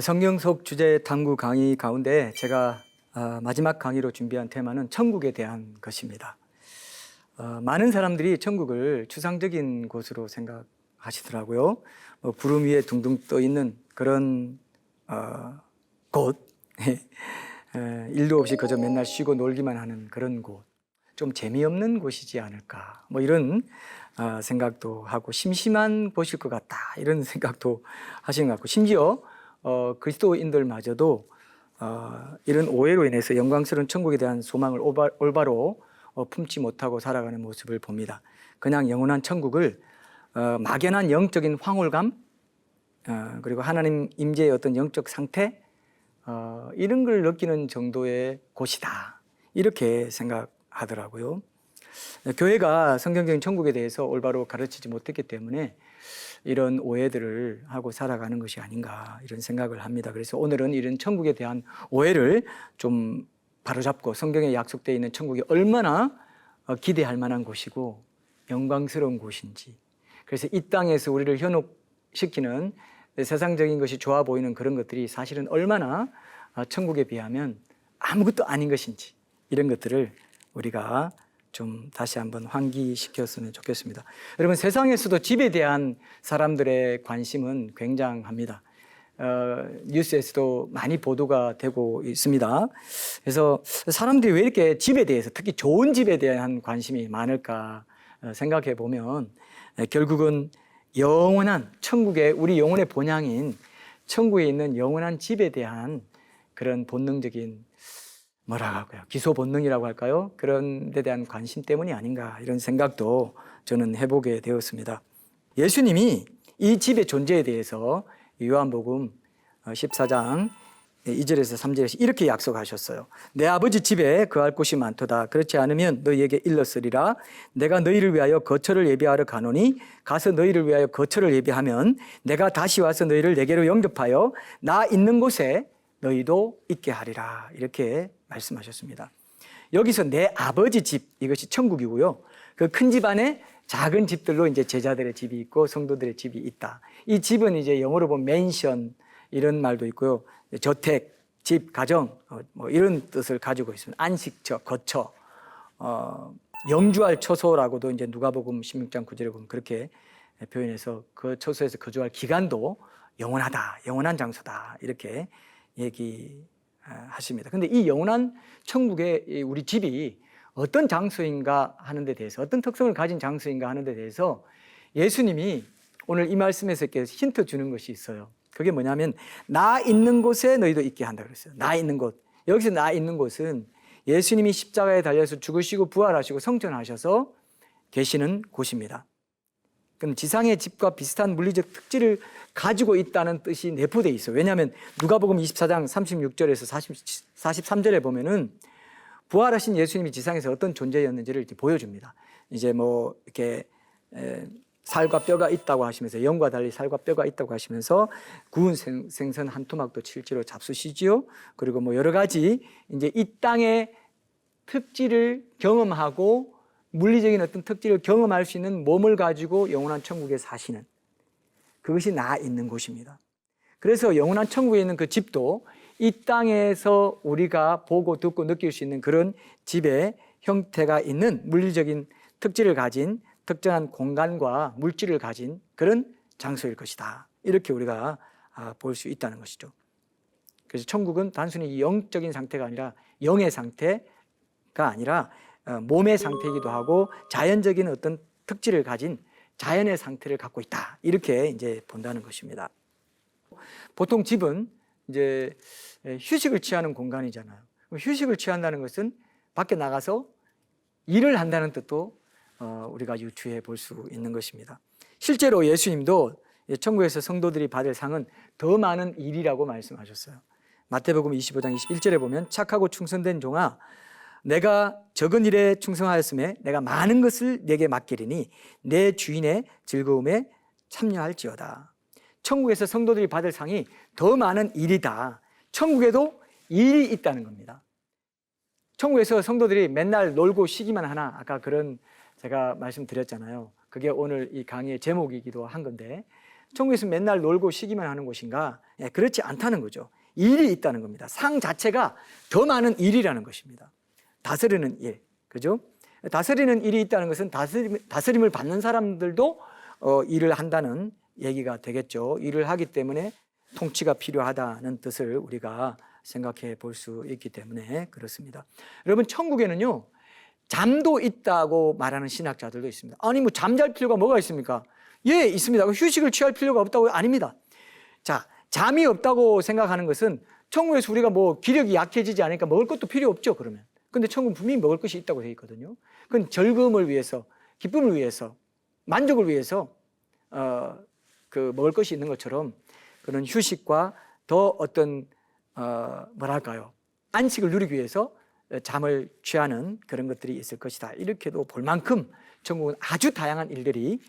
성경 속 주제 탐구 강의 가운데 제가 마지막 강의로 준비한 테마는 천국에 대한 것입니다. 많은 사람들이 천국을 추상적인 곳으로 생각하시더라고요. 구름 위에 둥둥 떠 있는 그런 곳, 일도 없이 그저 맨날 쉬고 놀기만 하는 그런 곳, 좀 재미없는 곳이지 않을까, 이런 생각도 하고 심심한 곳일 것 같다, 이런 생각도 하시는 것 같고, 심지어 그리스도인들마저도 이런 오해로 인해서 영광스러운 천국에 대한 소망을 올바로 품지 못하고 살아가는 모습을 봅니다. 그냥 영원한 천국을 막연한 영적인 황홀감, 그리고 하나님 임재의 어떤 영적 상태, 이런 걸 느끼는 정도의 곳이다, 이렇게 생각하더라고요. 교회가 성경적인 천국에 대해서 올바로 가르치지 못했기 때문에 이런 오해들을 하고 살아가는 것이 아닌가, 이런 생각을 합니다. 그래서 오늘은 이런 천국에 대한 오해를 좀 바로잡고 성경에 약속되어 있는 천국이 얼마나 기대할 만한 곳이고 영광스러운 곳인지, 그래서 이 땅에서 우리를 현혹시키는 세상적인 것이 좋아 보이는 그런 것들이 사실은 얼마나 천국에 비하면 아무것도 아닌 것인지, 이런 것들을 우리가 좀 다시 한번 환기시켰으면 좋겠습니다. 여러분, 세상에서도 집에 대한 사람들의 관심은 굉장합니다. 뉴스에서도 많이 보도가 되고 있습니다. 그래서 사람들이 왜 이렇게 집에 대해서, 특히 좋은 집에 대한 관심이 많을까 생각해 보면, 결국은 영원한 천국의, 우리 영혼의 본향인 천국에 있는 영원한 집에 대한 그런 본능적인, 뭐라고 할까요? 기소 본능이라고 할까요? 그런 데 대한 관심 때문이 아닌가, 이런 생각도 저는 해보게 되었습니다. 예수님이 이 집의 존재에 대해서 요한복음 14장 2절에서 3절에서 이렇게 약속하셨어요. 내 아버지 집에 거할 곳이 많도다. 그렇지 않으면 너희에게 일렀으리라. 내가 너희를 위하여 거처를 예비하러 가노니 가서 너희를 위하여 거처를 예비하면 내가 다시 와서 너희를 내게로 영접하여 나 있는 곳에 너희도 있게 하리라, 이렇게 말씀하셨습니다. 여기서 내 아버지 집, 이것이 천국이고요. 그 큰 집 안에 작은 집들로 이제 제자들의 집이 있고 성도들의 집이 있다. 이 집은 이제 영어로 보면 맨션, 이런 말도 있고요. 저택, 집, 가정, 이런 뜻을 가지고 있습니다. 안식처, 거처, 영주할 처소라고도 이제 누가복음 16장 9절에 보면 그렇게 표현해서 그 처소에서 거주할 기간도 영원하다, 영원한 장소다, 이렇게 얘기하십니다. 근데 이 영원한 천국의 우리 집이 어떤 장소인가 하는 데 대해서, 어떤 특성을 가진 장소인가 하는 데 대해서 예수님이 오늘 이 말씀에서 이렇게 힌트 주는 것이 있어요. 그게 뭐냐면 나 있는 곳에 너희도 있게 한다 그랬어요. 나 있는 곳. 여기서 나 있는 곳은 예수님이 십자가에 달려서 죽으시고 부활하시고 성천하셔서 계시는 곳입니다. 그럼 지상의 집과 비슷한 물리적 특질을 가지고 있다는 뜻이 내포되어 있어요. 왜냐하면 누가복음 24장 36절에서 43절에 보면은 부활하신 예수님이 지상에서 어떤 존재였는지를 이렇게 보여줍니다. 이제 이렇게 살과 뼈가 있다고 하시면서, 영과 달리 살과 뼈가 있다고 하시면서 구운 생선 한 토막도 실제로 잡수시지요. 그리고 여러 가지 이제 이 땅의 특질을 경험하고 물리적인 어떤 특질을 경험할 수 있는 몸을 가지고 영원한 천국에 사시는, 그것이 나 있는 곳입니다. 그래서 영원한 천국에 있는 그 집도 이 땅에서 우리가 보고 듣고 느낄 수 있는 그런 집의 형태가 있는 물리적인 특질을 가진 특정한 공간과 물질을 가진 그런 장소일 것이다, 이렇게 우리가 볼 수 있다는 것이죠. 그래서 천국은 단순히 영적인 상태가 아니라 영의 상태가 아니라 몸의 상태이기도 하고 자연적인 어떤 특질을 가진 자연의 상태를 갖고 있다, 이렇게 이제 본다는 것입니다. 보통 집은 이제 휴식을 취하는 공간이잖아요. 휴식을 취한다는 것은 밖에 나가서 일을 한다는 뜻도 우리가 유추해 볼 수 있는 것입니다. 실제로 예수님도 천국에서 성도들이 받을 상은 더 많은 일이라고 말씀하셨어요. 마태복음 25장 21절에 보면 착하고 충성된 종아, 내가 적은 일에 충성하였음에 내가 많은 것을 내게 맡기리니 내 주인의 즐거움에 참여할지어다. 천국에서 성도들이 받을 상이 더 많은 일이다. 천국에도 일이 있다는 겁니다. 천국에서 성도들이 맨날 놀고 쉬기만 하나, 아까 그런 제가 말씀드렸잖아요. 그게 오늘 이 강의의 제목이기도 한 건데, 천국에서 맨날 놀고 쉬기만 하는 곳인가? 예, 그렇지 않다는 거죠. 일이 있다는 겁니다. 상 자체가 더 많은 일이라는 것입니다. 다스리는 일, 그죠? 다스리는 일이 있다는 것은 다스림을 받는 사람들도 일을 한다는 얘기가 되겠죠. 일을 하기 때문에 통치가 필요하다는 뜻을 우리가 생각해 볼 수 있기 때문에 그렇습니다. 여러분, 천국에는요, 잠도 있다고 말하는 신학자들도 있습니다. 아니, 뭐 잠잘 필요가 뭐가 있습니까? 예, 있습니다. 휴식을 취할 필요가 없다고? 아닙니다. 자, 잠이 없다고 생각하는 것은 천국에서 우리가 뭐 기력이 약해지지 않으니까 먹을 것도 필요 없죠, 그러면. 근데 천국은 분명히 먹을 것이 있다고 되어 있거든요. 그건 즐거움을 위해서, 기쁨을 위해서, 만족을 위해서 그 먹을 것이 있는 것처럼 그런 휴식과 더 어떤 뭐랄까요, 안식을 누리기 위해서 잠을 취하는 그런 것들이 있을 것이다. 이렇게도 볼 만큼 천국은 아주 다양한 일들이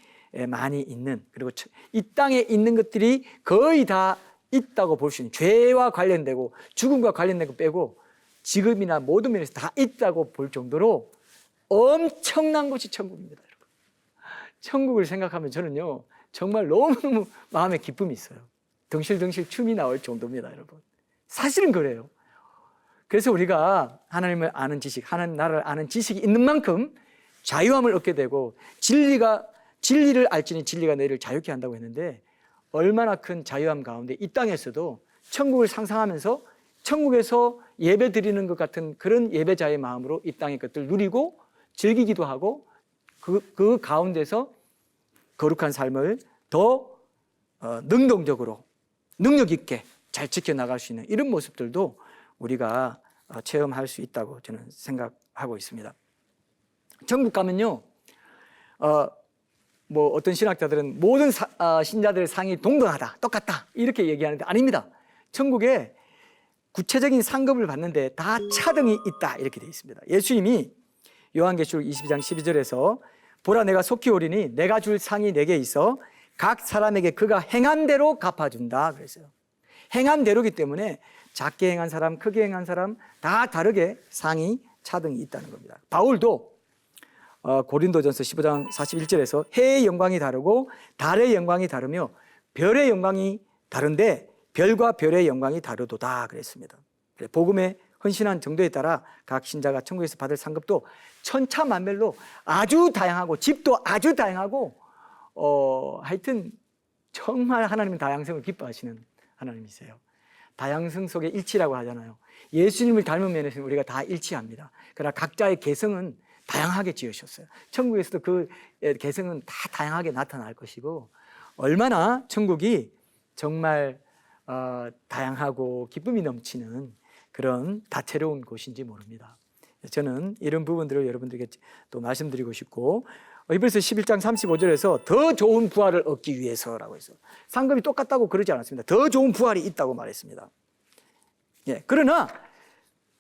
많이 있는, 그리고 이 땅에 있는 것들이 거의 다 있다고 볼 수 있는, 죄와 관련되고 죽음과 관련된 거 빼고 지금이나 모든 면에서 다 있다고 볼 정도로 엄청난 곳이 천국입니다, 여러분. 천국을 생각하면 저는요, 정말 너무너무 마음에 기쁨이 있어요. 덩실덩실 춤이 나올 정도입니다, 여러분. 사실은 그래요. 그래서 우리가 하나님을 아는 지식, 하나님 나라를 아는 지식이 있는 만큼 자유함을 얻게 되고, 진리를 알지니 진리가 너희를 자유케 한다고 했는데, 얼마나 큰 자유함 가운데 이 땅에서도 천국을 상상하면서 천국에서 예배 드리는 것 같은 그런 예배자의 마음으로 이 땅의 것들을 누리고 즐기기도 하고, 그 가운데서 거룩한 삶을 더 능동적으로 능력 있게 잘 지켜나갈 수 있는 이런 모습들도 우리가 체험할 수 있다고 저는 생각하고 있습니다. 천국 가면요, 뭐 어떤 신학자들은 모든 신자들의 상이 동등하다, 똑같다 이렇게 얘기하는데 아닙니다. 천국에 구체적인 상급을 받는데 다 차등이 있다 이렇게 되어 있습니다. 예수님이 요한계시록 22장 12절에서 보라, 내가 속히 오리니 내가 줄 상이 내게 있어 각 사람에게 그가 행한 대로 갚아준다 그랬어요. 행한 대로기 때문에 작게 행한 사람, 크게 행한 사람 다 다르게 상이 차등이 있다는 겁니다. 바울도 고린도전서 15장 41절에서 해의 영광이 다르고 달의 영광이 다르며 별의 영광이 다른데 별과 별의 영광이 다르도다 그랬습니다. 복음에 헌신한 정도에 따라 각 신자가 천국에서 받을 상급도 천차만별로 아주 다양하고 집도 아주 다양하고 하여튼 정말 하나님은 다양성을 기뻐하시는 하나님이세요. 다양성 속에 일치라고 하잖아요. 예수님을 닮은 면에서는 우리가 다 일치합니다. 그러나 각자의 개성은 다양하게 지으셨어요. 천국에서도 그 개성은 다 다양하게 나타날 것이고, 얼마나 천국이 정말 다양하고 기쁨이 넘치는 그런 다채로운 곳인지 모릅니다. 저는 이런 부분들을 여러분들에게 또 말씀드리고 싶고, 히브리서 11장 35절에서 더 좋은 부활을 얻기 위해서라고 해서 상급이 똑같다고 그러지 않았습니다. 더 좋은 부활이 있다고 말했습니다. 예, 그러나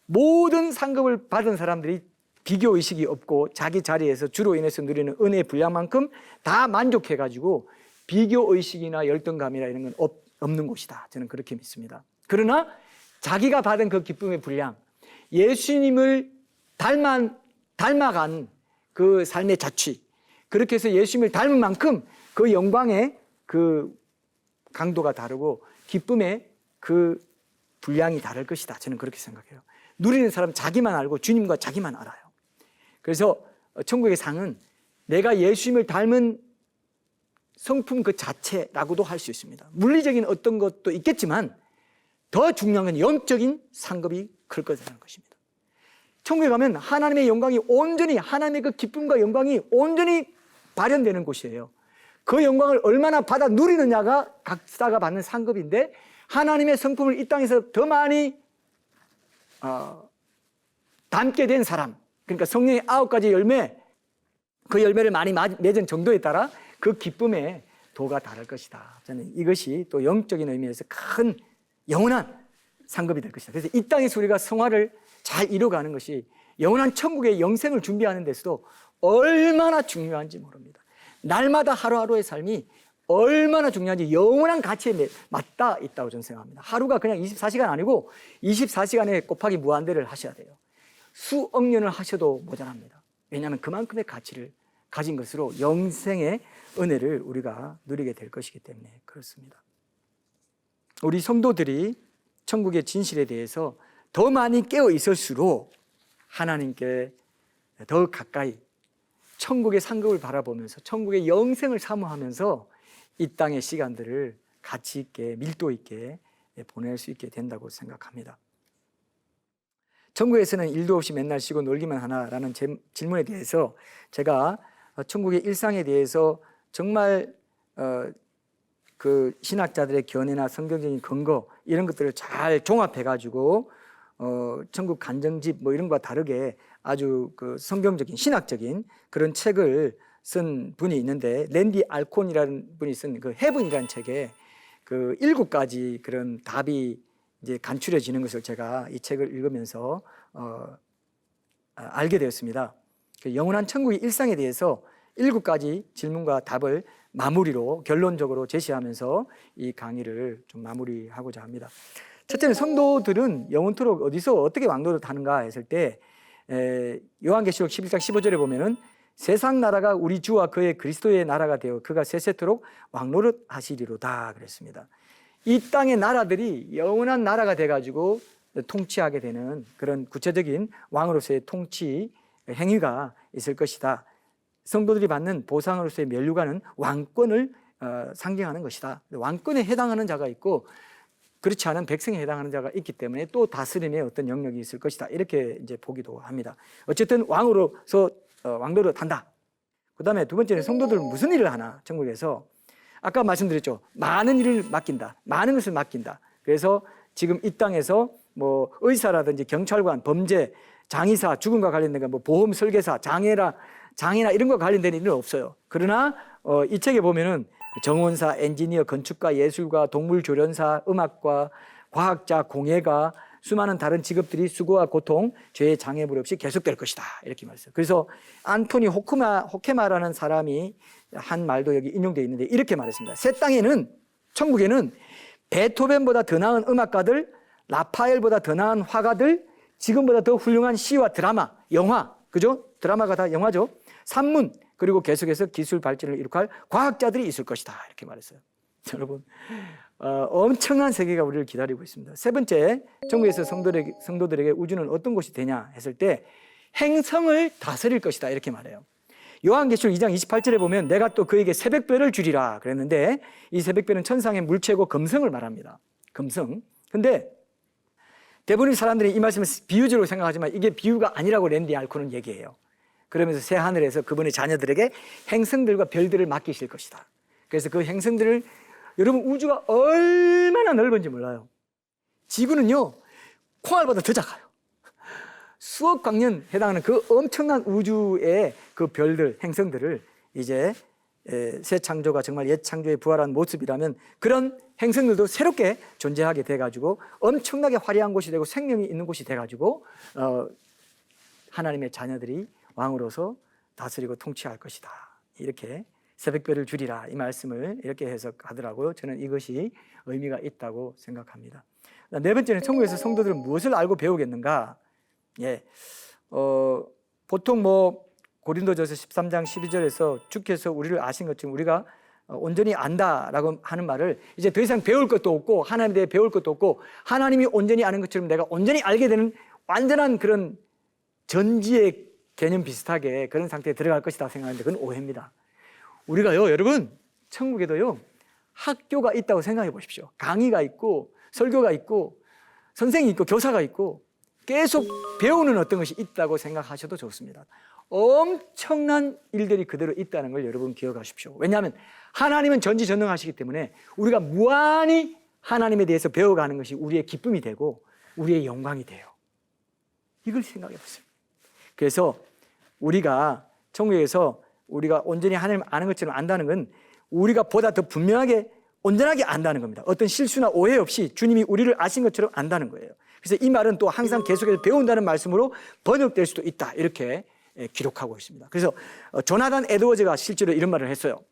모든 상급을 받은 사람들이 비교의식이 없고 자기 자리에서 주로 인해서 누리는 은혜의 분량만큼 다 만족해가지고 비교의식이나 열등감이나 이런 건 없는 곳이다. 저는 그렇게 믿습니다. 그러나 자기가 받은 그 기쁨의 분량, 예수님을 닮아간 그 삶의 자취, 그렇게 해서 예수님을 닮은 만큼 그 영광의 그 강도가 다르고 기쁨의 그 분량이 다를 것이다. 저는 그렇게 생각해요. 누리는 사람은 자기만 알고 주님과 자기만 알아요. 그래서 천국의 상은 내가 예수님을 닮은 성품 그 자체라고도 할 수 있습니다. 물리적인 어떤 것도 있겠지만 더 중요한 건 영적인 상급이 클 거라는 것입니다. 천국에 가면 하나님의 영광이 온전히, 하나님의 그 기쁨과 영광이 온전히 발현되는 곳이에요. 그 영광을 얼마나 받아 누리느냐가 각자가 받는 상급인데, 하나님의 성품을 이 땅에서 더 많이 담게 된 사람, 그러니까 성령의 9가지 열매, 그 열매를 많이 맺은 정도에 따라 그 기쁨의 도가 다를 것이다. 저는 이것이 또 영적인 의미에서 큰 영원한 상급이 될 것이다. 그래서 이 땅에서 우리가 성화를 잘 이뤄가는 것이 영원한 천국의 영생을 준비하는 데서도 얼마나 중요한지 모릅니다. 날마다 하루하루의 삶이 얼마나 중요한지 영원한 가치에 맞닿아 있다고 저는 생각합니다. 하루가 그냥 24시간 아니고 24시간에 곱하기 무한대를 하셔야 돼요. 수억 년을 하셔도 모자랍니다. 왜냐하면 그만큼의 가치를 가진 것으로 영생의 은혜를 우리가 누리게 될 것이기 때문에 그렇습니다. 우리 성도들이 천국의 진실에 대해서 더 많이 깨어 있을수록 하나님께 더 가까이 천국의 상급을 바라보면서 천국의 영생을 사모하면서 이 땅의 시간들을 가치 있게 밀도 있게 보낼 수 있게 된다고 생각합니다. 천국에서는 일도 없이 맨날 쉬고 놀기만 하나라는 질문에 대해서 제가 천국의 일상에 대해서 정말 그 신학자들의 견해나 성경적인 근거 이런 것들을 잘 종합해가지고 천국 간정집 뭐 이런 것과 다르게 아주 그 성경적인 신학적인 그런 책을 쓴 분이 있는데, 랜디 알콘이라는 분이 쓴 그 헤븐이라는 책에 그 7가지 그런 답이 이제 간추려지는 것을 제가 이 책을 읽으면서 알게 되었습니다. 그 영원한 천국의 일상에 대해서 7가지 질문과 답을 마무리로 결론적으로 제시하면서 이 강의를 좀 마무리하고자 합니다. 첫째는 성도들은 영원토록 어디서 어떻게 왕노릇 하는가 했을 때 요한계시록 11장 15절에 보면은 세상 나라가 우리 주와 그의 그리스도의 나라가 되어 그가 세세토록 왕노릇 하시리로다 그랬습니다. 이 땅의 나라들이 영원한 나라가 돼가지고 통치하게 되는 그런 구체적인 왕으로서의 통치 행위가 있을 것이다. 성도들이 받는 보상으로서의 면류관은 왕권을 상징하는 것이다. 왕권에 해당하는 자가 있고 그렇지 않은 백성에 해당하는 자가 있기 때문에 또 다스림의 어떤 영역이 있을 것이다. 이렇게 이제 보기도 합니다. 어쨌든 왕으로서 왕노릇 한다. 그 다음에 두 번째는 성도들은 무슨 일을 하나 천국에서 아까 말씀드렸죠. 많은 일을 맡긴다. 많은 것을 맡긴다. 그래서 지금 이 땅에서 뭐 의사라든지 경찰관, 범죄, 장의사, 죽음과 관련된 거, 뭐 보험 설계사, 장애나 이런 거 관련된 일은 없어요. 그러나 이 책에 보면은 정원사, 엔지니어, 건축가, 예술가, 동물조련사, 음악가, 과학자, 공예가, 수많은 다른 직업들이 수고와 고통, 죄의 장애물 없이 계속될 것이다. 이렇게 말했어요. 그래서 안토니 호케마라는 사람이 한 말도 여기 인용되어 있는데 이렇게 말했습니다. 새 땅에는, 천국에는 베토벤보다 더 나은 음악가들, 라파엘보다 더 나은 화가들, 지금보다 더 훌륭한 시와 드라마, 영화, 그죠? 드라마가 다 영화죠. 산문, 그리고 계속해서 기술 발전을 이룩할 과학자들이 있을 것이다. 이렇게 말했어요. 여러분, 엄청난 세계가 우리를 기다리고 있습니다. 세 번째, 천국에서 성도들에게 우주는 어떤 곳이 되냐 했을 때 행성을 다스릴 것이다. 이렇게 말해요. 요한계시록 2장 28절에 보면 내가 또 그에게 새벽별을 주리라 그랬는데 이 새벽별은 천상의 물체고 금성을 말합니다. 금성. 근데 대부분의 사람들이 이 말씀을 비유적으로 생각하지만 이게 비유가 아니라고 랜디 알코는 얘기해요. 그러면서 새 하늘에서 그분의 자녀들에게 행성들과 별들을 맡기실 것이다. 그래서 그 행성들을, 여러분 우주가 얼마나 넓은지 몰라요. 지구는요 콩알보다 더 작아요. 수억 광년 해당하는 그 엄청난 우주의 그 별들, 행성들을 이제 새 창조가 정말 옛 창조의 부활한 모습이라면 그런 행성들도 새롭게 존재하게 돼가지고 엄청나게 화려한 곳이 되고 생명이 있는 곳이 돼가지고 하나님의 자녀들이 왕으로서 다스리고 통치할 것이다. 이렇게 새벽별을 주리라 이 말씀을 이렇게 해석하더라고요. 저는 이것이 의미가 있다고 생각합니다. 네 번째는 천국에서 성도들은 무엇을 알고 배우겠는가? 보통 뭐 고린도전서 13장 12절에서 주께서 우리를 아신 것처럼 우리가 온전히 안다라고 하는 말을 이제 더 이상 배울 것도 없고 하나님에 대해 배울 것도 없고 하나님이 온전히 아는 것처럼 내가 온전히 알게 되는 완전한 그런 전지의 개념 비슷하게 그런 상태에 들어갈 것이다 생각하는데 그건 오해입니다. 우리가요 여러분 천국에도요 학교가 있다고 생각해 보십시오. 강의가 있고 설교가 있고 선생이 있고 교사가 있고 계속 배우는 어떤 것이 있다고 생각하셔도 좋습니다. 엄청난 일들이 그대로 있다는 걸 여러분 기억하십시오. 왜냐하면 하나님은 전지전능하시기 때문에 우리가 무한히 하나님에 대해서 배워가는 것이 우리의 기쁨이 되고 우리의 영광이 돼요. 이걸 생각해 보세요. 그래서 우리가 천국에서 우리가 온전히 하나님을 아는 것처럼 안다는 건 우리가 보다 더 분명하게 온전하게 안다는 겁니다. 어떤 실수나 오해 없이 주님이 우리를 아신 것처럼 안다는 거예요. 그래서 이 말은 또 항상 계속해서 배운다는 말씀으로 번역될 수도 있다 이렇게 기록하고 있습니다. 그래서 조나단 에드워즈가 실제로 이런 말을 했어요.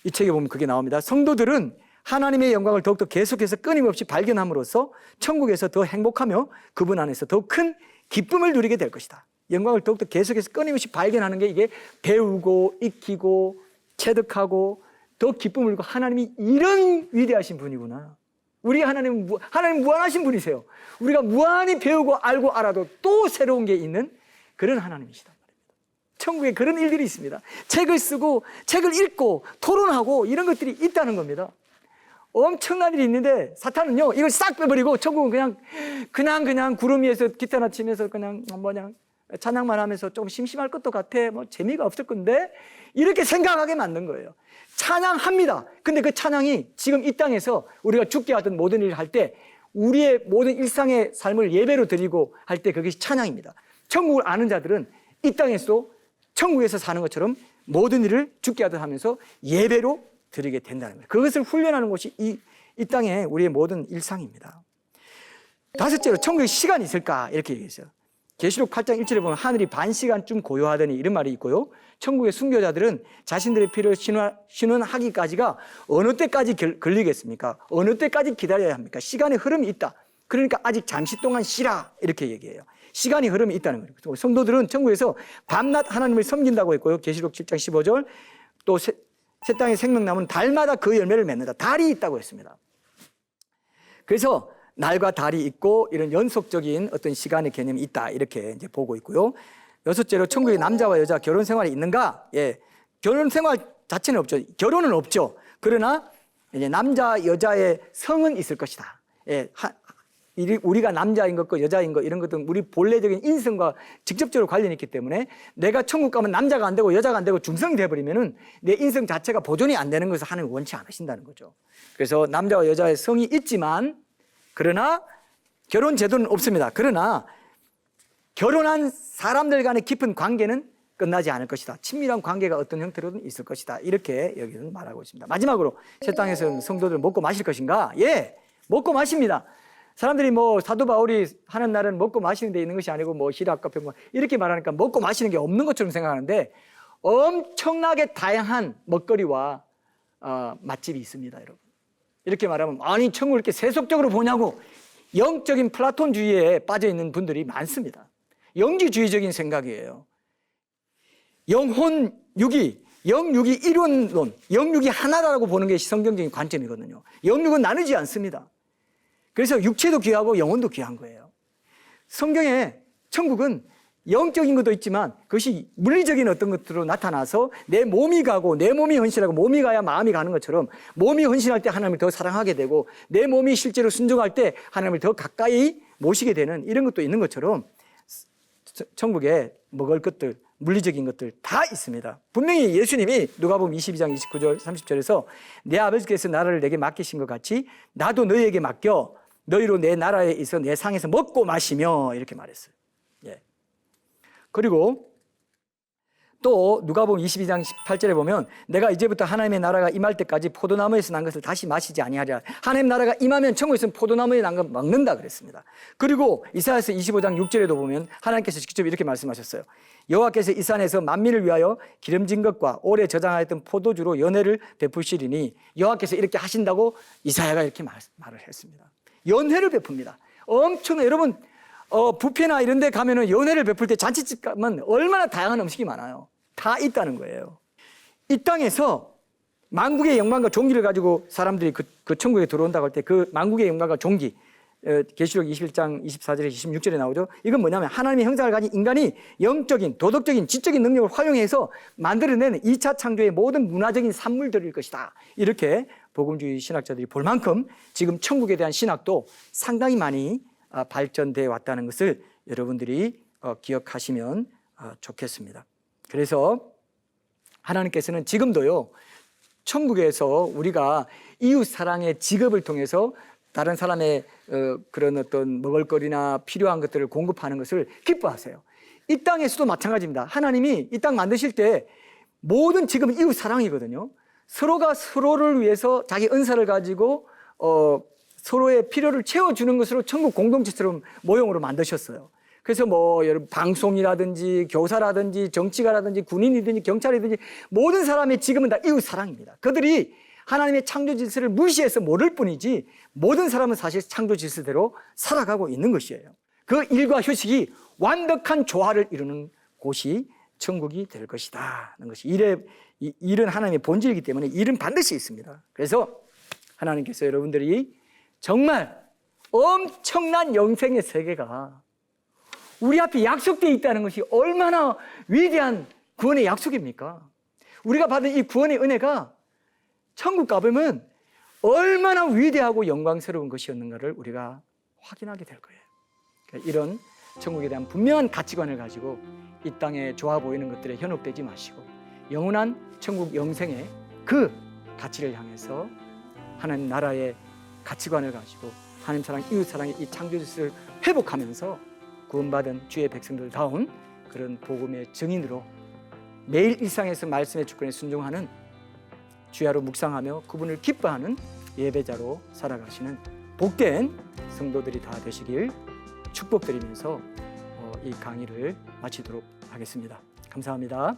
이 책에 보면 그게 나옵니다. 성도들은 하나님의 영광을 더욱더 계속해서 끊임없이 발견함으로써 천국에서 더 행복하며 그분 안에서 더 큰 기쁨을 누리게 될 것이다. 영광을 더욱더 계속해서 끊임없이 발견하는 게 이게 배우고 익히고 체득하고 더 기쁨을 주고 하나님이 이런 위대하신 분이구나. 우리 하나님 무한하신 분이세요. 우리가 무한히 배우고 알고 알아도 또 새로운 게 있는 그런 하나님이시다. 천국에 그런 일들이 있습니다. 책을 쓰고 책을 읽고 토론하고 이런 것들이 있다는 겁니다. 엄청난 일이 있는데 사탄은요 이걸 싹 빼버리고 천국은 그냥 구름 위에서 기타나 치면서 그냥 찬양만 하면서 좀 심심할 것도 같아, 뭐 재미가 없을 건데 이렇게 생각하게 만든 거예요. 찬양합니다. 근데 그 찬양이 지금 이 땅에서 우리가 죽게 하던 모든 일을 할 때 우리의 모든 일상의 삶을 예배로 드리고 할 때 그것이 찬양입니다. 천국을 아는 자들은 이 땅에서도 천국에서 사는 것처럼 모든 일을 죽게 하듯 하면서 예배로 드리게 된다는 거예요. 그것을 훈련하는 것이 이 땅의 우리의 모든 일상입니다. 다섯째로 천국에 시간이 있을까 이렇게 얘기했어요. 계시록 8장 1절에 보면 하늘이 반 시간쯤 고요하더니 이런 말이 있고요. 천국의 순교자들은 자신들의 피를 신원하기까지가 어느 때까지 걸리겠습니까? 어느 때까지 기다려야 합니까? 시간의 흐름이 있다. 그러니까 아직 잠시 동안 쉬라 이렇게 얘기해요. 시간이 흐름이 있다는 거예요. 성도들은 천국에서 밤낮 하나님을 섬긴다고 했고요. 계시록 7장 15절 또 새 땅의 생명나무는 달마다 그 열매를 맺는다. 달이 있다고 했습니다. 그래서 날과 달이 있고 이런 연속적인 어떤 시간의 개념이 있다 이렇게 이제 보고 있고요. 여섯째로 천국에 남자와 여자 결혼 생활이 있는가? 예, 결혼 생활 자체는 없죠. 결혼은 없죠. 그러나 이제 남자 여자의 성은 있을 것이다. 예, 우리가 남자인 것과 여자인 것 이런 것들은 우리 본래적인 인성과 직접적으로 관련이 있기 때문에 내가 천국 가면 남자가 안 되고 여자가 안 되고 중성이 돼버리면은 내 인성 자체가 보존이 안 되는 것을 하나님이 원치 않으신다는 거죠. 그래서 남자와 여자의 성이 있지만 그러나 결혼 제도는 없습니다. 그러나 결혼한 사람들 간의 깊은 관계는 끝나지 않을 것이다. 친밀한 관계가 어떤 형태로든 있을 것이다. 이렇게 여기는 말하고 있습니다. 마지막으로 새 땅에서 성도들 먹고 마실 것인가? 예, 먹고 마십니다. 사람들이 뭐 사도 바울이 하는 날은 먹고 마시는 데 있는 것이 아니고 뭐 희락과 평화 이렇게 말하니까 먹고 마시는 게 없는 것처럼 생각하는데 엄청나게 다양한 먹거리와 맛집이 있습니다, 여러분. 이렇게 말하면 아니 천국을 이렇게 세속적으로 보냐고 영적인 플라톤주의에 빠져 있는 분들이 많습니다. 영지주의적인 생각이에요. 영혼 육이 영육이 이론론, 영육이 하나라고 보는 게 성경적인 관점이거든요. 영육은 나누지 않습니다. 그래서 육체도 귀하고 영혼도 귀한 거예요. 성경에 천국은 영적인 것도 있지만 그것이 물리적인 어떤 것으로 나타나서 내 몸이 가고 내 몸이 헌신하고 몸이 가야 마음이 가는 것처럼 몸이 헌신할 때 하나님을 더 사랑하게 되고 내 몸이 실제로 순종할 때 하나님을 더 가까이 모시게 되는 이런 것도 있는 것처럼 천국에 먹을 것들, 물리적인 것들 다 있습니다. 분명히 예수님이 누가복음 22장 29절 30절에서 내 아버지께서 나라를 내게 맡기신 것 같이 나도 너희에게 맡겨 너희로 내 나라에 있어 내 상에서 먹고 마시며 이렇게 말했어요. 예. 그리고 또 누가복음 22장 18절에 보면 내가 이제부터 하나님의 나라가 임할 때까지 포도나무에서 난 것을 다시 마시지 아니하리라. 하나님 나라가 임하면 천국에서는 포도나무에 난 것 먹는다 그랬습니다. 그리고 이사야서 25장 6절에도 보면 하나님께서 직접 이렇게 말씀하셨어요. 여호와께서 이 산에서 만민을 위하여 기름진 것과 오래 저장하였던 포도주로 연회를 베푸시리니 여호와께서 이렇게 하신다고 이사야가 이렇게 말을 했습니다. 연회를 베풉니다. 엄청나 여러분 뷔페나 이런 데 가면은 연회를 베풀 때 잔치집 가면 얼마나 다양한 음식이 많아요. 다 있다는 거예요. 이 땅에서 만국의 영광과 종기를 가지고 사람들이 그 천국에 들어온다고 할 때 그 만국의 영광과 종기 계시록 21장 24절에 26절에 나오죠. 이건 뭐냐면 하나님의 형상을 가진 인간이 영적인, 도덕적인, 지적인 능력을 활용해서 만들어내는 2차 창조의 모든 문화적인 산물들일 것이다. 이렇게 복음주의 신학자들이 볼 만큼 지금 천국에 대한 신학도 상당히 많이 발전되어 왔다는 것을 여러분들이 기억하시면 좋겠습니다. 그래서 하나님께서는 지금도요, 천국에서 우리가 이웃 사랑의 직업을 통해서 다른 사람의 그런 어떤 먹을거리나 필요한 것들을 공급하는 것을 기뻐하세요. 이 땅에서도 마찬가지입니다. 하나님이 이 땅 만드실 때 모든 직업은 이웃 사랑이거든요. 서로가 서로를 위해서 자기 은사를 가지고 서로의 필요를 채워주는 것으로 천국 공동체처럼 모형으로 만드셨어요. 그래서 뭐 여러분 방송이라든지 교사라든지 정치가라든지 군인이든지 경찰이든지 모든 사람의 직업은 다 이웃 사랑입니다. 그들이 하나님의 창조 질서를 무시해서 모를 뿐이지 모든 사람은 사실 창조 질서대로 살아가고 있는 것이에요. 그 일과 휴식이 완벽한 조화를 이루는 곳이 천국이 될 것이다 하는 것이 일은 하나님의 본질이기 때문에 일은 반드시 있습니다. 그래서 하나님께서 여러분들이 정말 엄청난 영생의 세계가 우리 앞에 약속되어 있다는 것이 얼마나 위대한 구원의 약속입니까? 우리가 받은 이 구원의 은혜가 천국 가보면 얼마나 위대하고 영광스러운 것이었는가를 우리가 확인하게 될 거예요. 그러니까 이런 천국에 대한 분명한 가치관을 가지고 이 땅에 좋아 보이는 것들에 현혹되지 마시고 영원한 천국 영생의 그 가치를 향해서 하나님 나라의 가치관을 가지고 하나님 사랑, 이웃 사랑의 이 창조질서를 회복하면서 구원받은 주의 백성들다운 그런 복음의 증인으로 매일 일상에서 말씀의 주권에 순종하는 주야로 묵상하며 그분을 기뻐하는 예배자로 살아가시는 복된 성도들이 다 되시길 축복드리면서 이 강의를 마치도록 하겠습니다. 감사합니다.